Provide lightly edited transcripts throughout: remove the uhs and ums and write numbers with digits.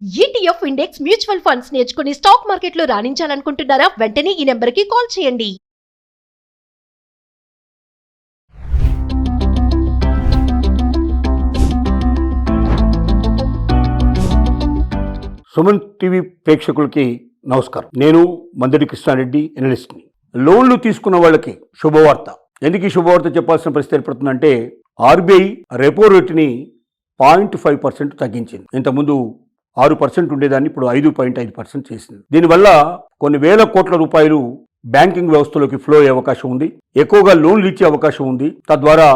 ETF index mutual funds నేర్చుకుని stock మార్కెట్లో రాణించాలనుకుంటున్నారా? వెంటనే ఈ నెంబర్కి కాల్ చేయండి. సుమన్ టీవీ ప్రేక్షకులకి నమస్కారం. నేను మందడి కృష్ణారెడ్డి, ఎనలిస్ట్ని. లోన్లు తీసుకున్న వాళ్ళకి శుభవార్త. ఎందుకు ఈ శుభవార్త చెప్పాల్సిన పరిస్థితి ఏర్పడుతుందంటే, ఆర్బీఐ రెపో రేటుని 0.5% తగ్గించింది. ఇంతకుముందు 6% ఉండేదాన్ని ఇప్పుడు 5.5% చేసింది. దీనివల్ల కొన్ని వేల కోట్ల రూపాయలు బ్యాంకింగ్ వ్యవస్థలోకి ఫ్లో అయ్యే అవకాశం ఉంది. ఎక్కువగా లోన్లు ఇచ్చే అవకాశం ఉంది. తద్వారా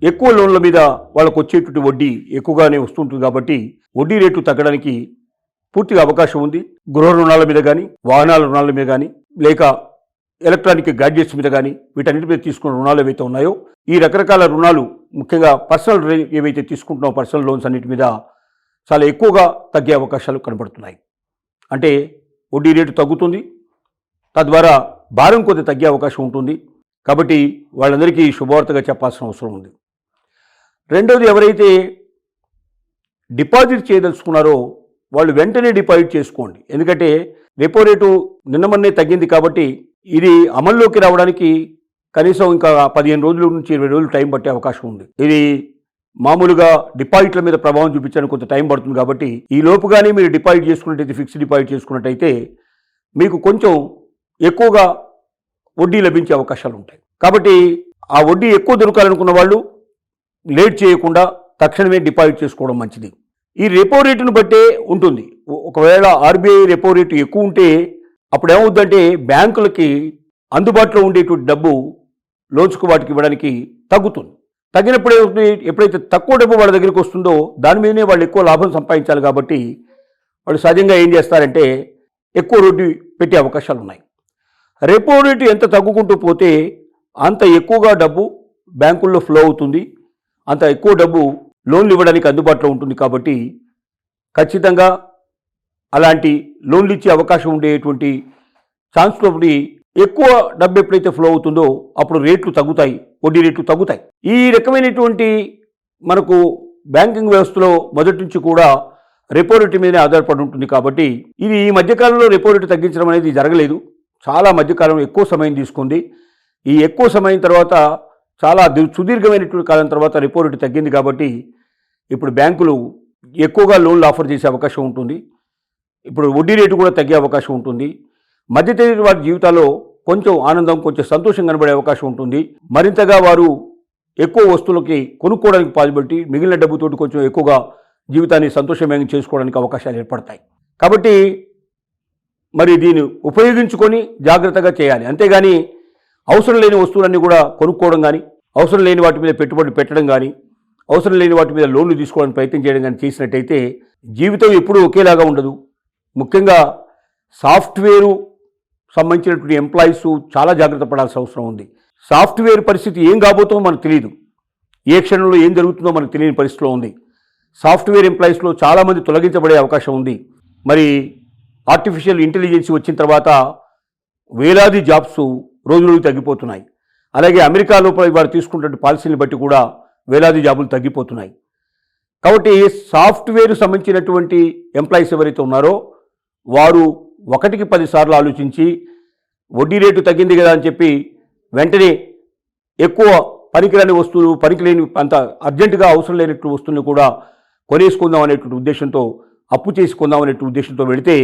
ఎక్కువ లోన్ల మీద వాళ్ళకు వచ్చేటువంటి వడ్డీ ఎక్కువగానే వస్తుంటుంది. కాబట్టి వడ్డీ రేటు తగ్గడానికి పూర్తిగా అవకాశం ఉంది. గృహ రుణాల మీద కానీ, వాహనాల రుణాల మీద కానీ, లేక ఎలక్ట్రానిక్ గ్యాడ్జెట్స్ మీద కానీ, వీటన్నిటి మీద తీసుకున్న రుణాలు ఏవైతే ఉన్నాయో, ఈ రకరకాల రుణాలు ముఖ్యంగా పర్సనల్ ఏవైతే తీసుకుంటున్నామో పర్సనల్ లోన్స్ అన్నిటి మీద చాలా ఎక్కువగా తగ్గే అవకాశాలు కనబడుతున్నాయి. అంటే వడ్డీ రేటు తగ్గుతుంది, తద్వారా భారం కొద్ది తగ్గే అవకాశం ఉంటుంది. కాబట్టి వాళ్ళందరికీ శుభవార్తగా చెప్పాల్సిన అవసరం ఉంది. రెండవది, ఎవరైతే డిపాజిట్ చేయదలుచుకున్నారో వాళ్ళు వెంటనే డిపాజిట్ చేసుకోండి. ఎందుకంటే రెపో రేటు నిన్నమన్నే తగ్గింది కాబట్టి ఇది అమల్లోకి రావడానికి కనీసం ఇంకా 15 రోజుల నుంచి 20 రోజులు టైం పట్టే అవకాశం ఉంది. ఇది మామూలుగా డిపాజిట్ల మీద ప్రభావం చూపించడానికి కొంత టైం పడుతుంది. కాబట్టి ఈ లోపుగానే మీరు డిపాజిట్ చేసుకున్నట్టయితే, ఫిక్స్డ్ డిపాజిట్ చేసుకున్నట్టయితే మీకు కొంచెం ఎక్కువగా వడ్డీ లభించే అవకాశాలు ఉంటాయి. కాబట్టి ఆ వడ్డీ ఎక్కువ దొరకాలనుకున్న వాళ్ళు లేట్ చేయకుండా తక్షణమే డిపాజిట్ చేసుకోవడం మంచిది. ఈ రెపో రేటును బట్టే ఉంటుంది. ఒకవేళ ఆర్బీఐ రెపో రేటు ఎక్కువ ఉంటే అప్పుడు ఏమవుద్దంటే బ్యాంకులకి అందుబాటులో ఉండేటువంటి డబ్బు లోన్స్కు వాటికి ఇవ్వడానికి తగ్గుతుంది. తగ్గినప్పుడు ఎప్పుడైతే తక్కువ డబ్బు వాళ్ళ దగ్గరికి వస్తుందో దాని మీదనే వాళ్ళు ఎక్కువ లాభం సంపాదించాలి. కాబట్టి వాళ్ళు సహజంగా ఏం చేస్తారంటే ఎక్కువ వడ్డీ పెట్టే అవకాశాలు ఉన్నాయి. రెపో రేటు ఎంత తగ్గుకుంటూ పోతే అంత ఎక్కువగా డబ్బు బ్యాంకుల్లో ఫ్లో అవుతుంది, అంత ఎక్కువ డబ్బు లోన్లు ఇవ్వడానికి అందుబాటులో ఉంటుంది. కాబట్టి ఖచ్చితంగా అలాంటి లోన్లు ఇచ్చే అవకాశం ఉండేటువంటి ఛాన్స్లో ఎక్కువ డబ్బు ఎప్పుడైతే ఫ్లో అవుతుందో అప్పుడు రేట్లు తగ్గుతాయి, వడ్డీ రేట్లు తగ్గుతాయి. ఈ రకమైనటువంటి మనకు బ్యాంకింగ్ వ్యవస్థలో మొదటి నుంచి కూడా రెపో రేటు మీదనే ఆధారపడి ఉంటుంది. కాబట్టి ఇది ఈ మధ్యకాలంలో రెపో రేటు తగ్గించడం అనేది జరగలేదు. చాలా మధ్యకాలంలో ఎక్కువ సమయం తీసుకుంది. ఈ ఎక్కువ సమయం తర్వాత చాలా సుదీర్ఘమైనటువంటి కాలం తర్వాత రెపో రేటు తగ్గింది. కాబట్టి ఇప్పుడు బ్యాంకులు ఎక్కువగా లోన్లు ఆఫర్ చేసే అవకాశం ఉంటుంది. ఇప్పుడు వడ్డీ రేటు కూడా తగ్గే అవకాశం ఉంటుంది. మధ్యతరగతి వారి జీవితాల్లో కొంచెం ఆనందం, కొంచెం సంతోషం కనబడే అవకాశం ఉంటుంది. మరింతగా వారు ఎక్కువ వస్తువులకి కొనుక్కోవడానికి పాల్పట్టి మిగిలిన డబ్బుతోటి కొంచెం ఎక్కువగా జీవితాన్ని సంతోషమయంగా చేసుకోవడానికి అవకాశాలు ఏర్పడతాయి. కాబట్టి మరి దీన్ని ఉపయోగించుకొని జాగ్రత్తగా చేయాలి. అంతేగాని అవసరం లేని వస్తువులన్నీ కూడా కొనుక్కోవడం కానీ, అవసరం లేని వాటి మీద పెట్టుబడులు పెట్టడం కానీ, అవసరం లేని వాటి మీద లోన్లు తీసుకోవడానికి ప్రయత్నం చేయడం కానీ చేసినట్టయితే జీవితం ఎప్పుడూ ఒకేలాగా ఉండదు. ముఖ్యంగా సాఫ్ట్వేరు సంబంధించినటువంటి ఎంప్లాయీస్ చాలా జాగ్రత్త పడాల్సిన అవసరం ఉంది. సాఫ్ట్వేర్ పరిస్థితి ఏం కాబోతుందో మనకు తెలియదు, ఏ క్షణంలో ఏం జరుగుతుందో మనకు తెలియని పరిస్థితిలో ఉంది. సాఫ్ట్వేర్ ఎంప్లాయీస్లో చాలామంది తొలగించబడే అవకాశం ఉంది. మరి ఆర్టిఫిషియల్ ఇంటెలిజెన్స్ వచ్చిన తర్వాత వేలాది జాబ్స్ రోజురోజు తగ్గిపోతున్నాయి. అలాగే అమెరికా లోపల వారు తీసుకున్నటువంటి పాలసీని బట్టి కూడా వేలాది జాబులు తగ్గిపోతున్నాయి. కాబట్టి సాఫ్ట్వేర్ సంబంధించినటువంటి ఎంప్లాయీస్ ఎవరైతే ఉన్నారో వారు 1కి 10 సార్లు ఆలోచించి వడ్డీ రేటు తగ్గింది కదా అని చెప్పి వెంటనే ఎక్కువ పనికిరాని వస్తువులు, పనికిలేని అంత అర్జెంటుగా అవసరం లేనటువంటి వస్తువులను కూడా కొనేసుకుందాం అనేటువంటి ఉద్దేశంతో, అప్పు చేసుకుందాం అనేటువంటి ఉద్దేశంతో వెళితే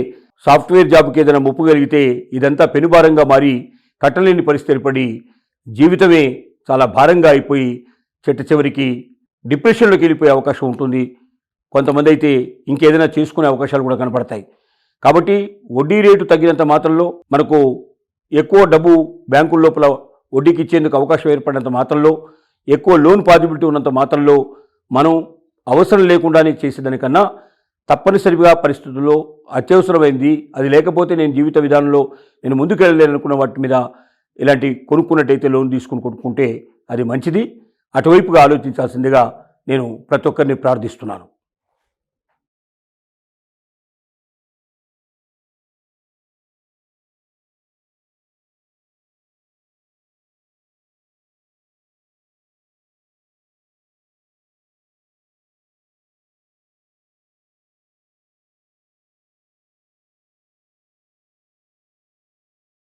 సాఫ్ట్వేర్ జాబ్కి ఏదైనా ముప్పు కలిగితే ఇదంతా పెనుభారంగా మారి కట్టలేని పరిస్థితి ఏర్పడి జీవితమే చాలా భారంగా అయిపోయి చెట్ట చివరికి డిప్రెషన్లోకి వెళ్ళిపోయే అవకాశం ఉంటుంది. కొంతమంది అయితే ఇంకేదైనా చేసుకునే అవకాశాలు కూడా కనపడతాయి. కాబట్టి వడ్డీ రేటు తగ్గినంత మాత్రంలో, మనకు ఎక్కువ డబ్బు బ్యాంకుల లోపల వడ్డీకి ఇచ్చేందుకు అవకాశం ఏర్పడినంత మాత్రంలో, ఎక్కువ లోన్ పాజిబిలిటీ ఉన్నంత మాత్రంలో మనం అవసరం లేకుండానే చేసేదానికన్నా తప్పనిసరిగా పరిస్థితుల్లో అత్యవసరమైంది, అది లేకపోతే నేను జీవిత విధానంలో నేను ముందుకు వెళ్ళలేననుకున్న వాటి మీద ఇలాంటి కొనుక్కున్నట్టయితే లోన్ తీసుకుని కొనుక్కుంటే అది మంచిది. అటువైపుగా ఆలోచించాల్సిందిగా నేను ప్రతి ఒక్కరిని ప్రార్థిస్తున్నాను.